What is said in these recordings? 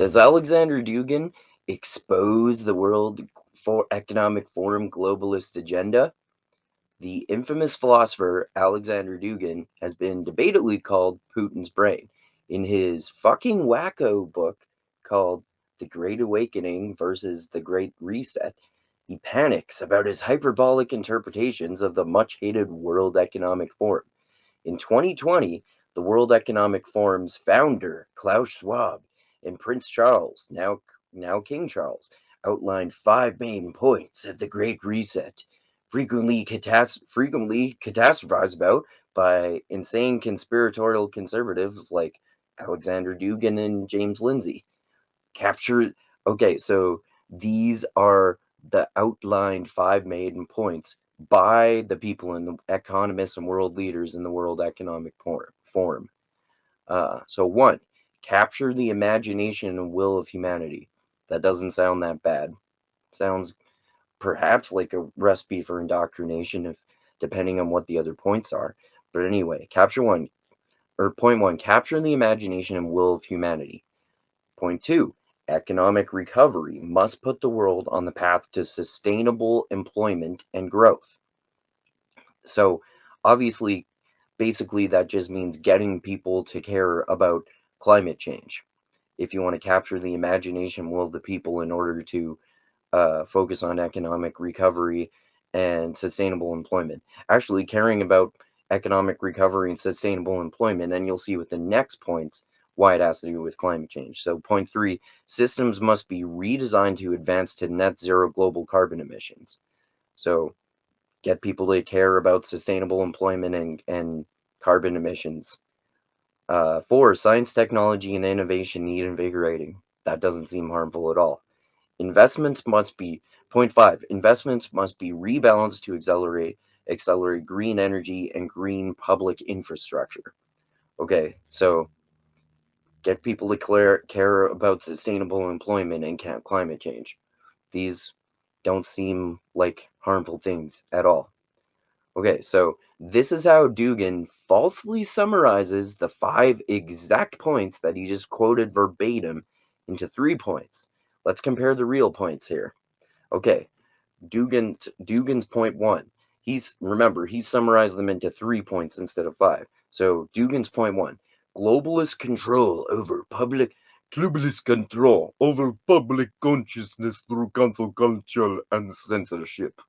Does Alexander Dugin expose the Economic Forum globalist agenda? The infamous philosopher Alexander Dugin has been debatably called Putin's brain. In his fucking wacko book called The Great Awakening versus the Great Reset, he panics about his hyperbolic interpretations of the much hated World Economic Forum. In 2020, the World Economic Forum's founder, Klaus Schwab, and Prince Charles, now King Charles, outlined five main points of the Great Reset, frequently catastrophized about by insane conspiratorial conservatives like Alexander Dugin and James Lindsay. Capture. Okay, so these are the outlined five main points by the people and the economists and world leaders in the World Economic Forum. So one, capture the imagination and will of humanity. That doesn't sound that bad. Sounds perhaps like a recipe for indoctrination, if depending on what the other points are. But anyway, point one, capture the imagination and will of humanity. Point two, economic recovery must put the world on the path to sustainable employment and growth. So, obviously, basically, that just means getting people to care about climate change. If you want to capture the imagination will of the people in order to focus on economic recovery and sustainable employment. Actually, caring about economic recovery and sustainable employment, and you'll see with the next points why it has to do with climate change. So, point three, systems must be redesigned to advance to net zero global carbon emissions. So, get people to care about sustainable employment and carbon emissions. Four, science, technology, and innovation need invigorating. That doesn't seem harmful at all. Investments must be Point five. Investments must be rebalanced to accelerate green energy and green public infrastructure. Okay, so get people to care about sustainable employment and climate change. These don't seem like harmful things at all. Okay, so this is how Dugin falsely summarizes the five exact points that he just quoted verbatim into 3 points. Let's compare the real points here. Okay, Dugin's point one. He's summarized them into 3 points instead of five. So Dugin's point one: globalist control over public consciousness through cancel culture and censorship.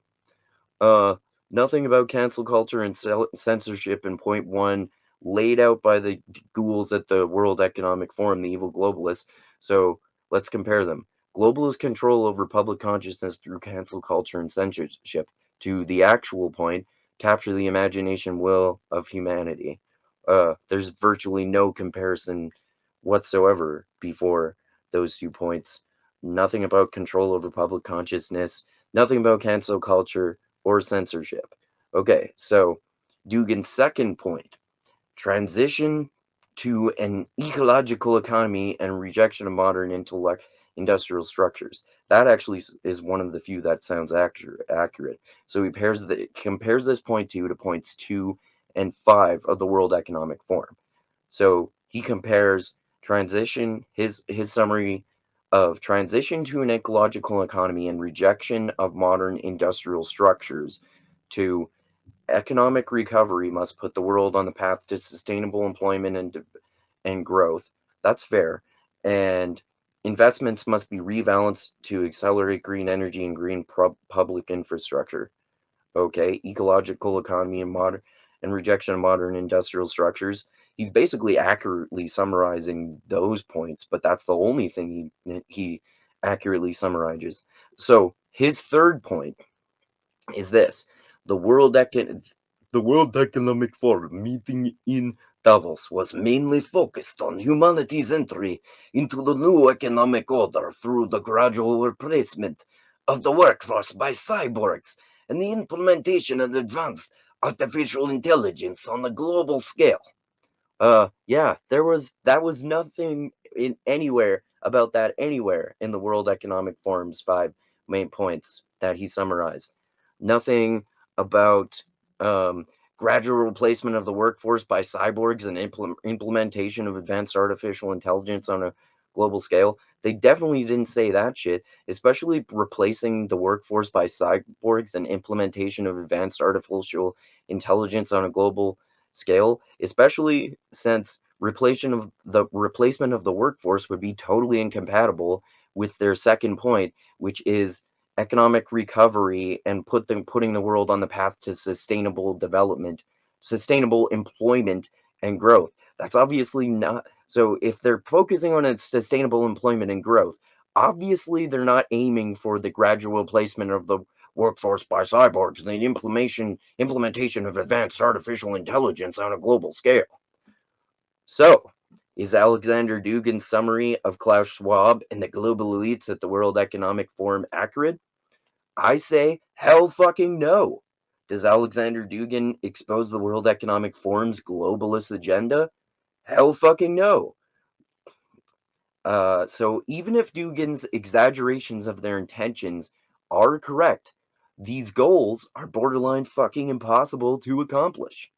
Uh, Nothing about cancel culture and censorship in point one, laid out by the ghouls at the World Economic Forum, the evil globalists. So let's compare them. Globalist control over public consciousness through cancel culture and censorship. To the actual point, capture the imagination will of humanity. There's virtually no comparison whatsoever before those 2 points. Nothing about control over public consciousness, nothing about cancel culture or censorship. Okay, so Dugin's second point: transition to an ecological economy and rejection of modern industrial structures. That actually is one of the few that sounds accurate. So he compares this point two to points two and five of the World Economic Forum. So he compares his summary of transition to an ecological economy and rejection of modern industrial structures to economic recovery must put the world on the path to sustainable employment and growth. That's fair. And investments must be rebalanced to accelerate green energy and green public infrastructure. Okay, ecological economy and rejection of modern industrial structures. He's basically accurately summarizing those points, but that's the only thing he accurately summarizes. So his third point is this: the the World Economic Forum meeting in Davos was mainly focused on humanity's entry into the new economic order through the gradual replacement of the workforce by cyborgs and the implementation of advanced artificial intelligence on a global scale. Yeah, that was nothing in anywhere about that anywhere in the World Economic Forum's five main points that he summarized. Nothing about um, gradual replacement of the workforce by cyborgs and implementation of advanced artificial intelligence on a global scale. They definitely didn't say that shit, especially replacing the workforce by cyborgs and implementation of advanced artificial intelligence on a global scale, especially since replacement of the workforce would be totally incompatible with their second point, which is economic recovery and putting the world on the path to sustainable development, sustainable employment and growth. That's obviously not so. If they're focusing on a sustainable employment and growth, obviously they're not aiming for the gradual placement of the workforce by cyborgs and the implementation of advanced artificial intelligence on a global scale. So, is Alexander Dugin's summary of Klaus Schwab and the global elites at the World Economic Forum accurate? I say hell fucking no. Does Alexander Dugin expose the World Economic Forum's globalist agenda? Hell fucking no. So even if Dugin's exaggerations of their intentions are correct, these goals are borderline fucking impossible to accomplish.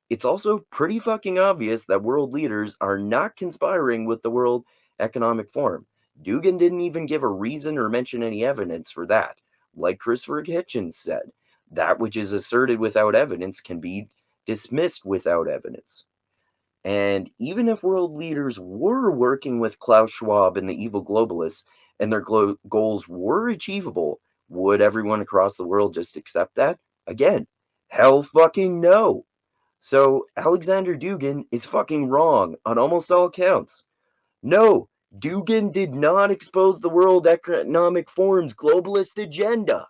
It's also pretty fucking obvious that world leaders are not conspiring with the World Economic Forum. Dugin didn't even give a reason or mention any evidence for that. Like Christopher Hitchens said, that which is asserted without evidence can be dismissed without evidence. And even if world leaders were working with Klaus Schwab and the evil globalists and their goals were achievable, would everyone across the world just accept that? Again, hell fucking no. So Alexander Dugin is fucking wrong on almost all counts. No, Dugin did not expose the World Economic Forum's globalist agenda.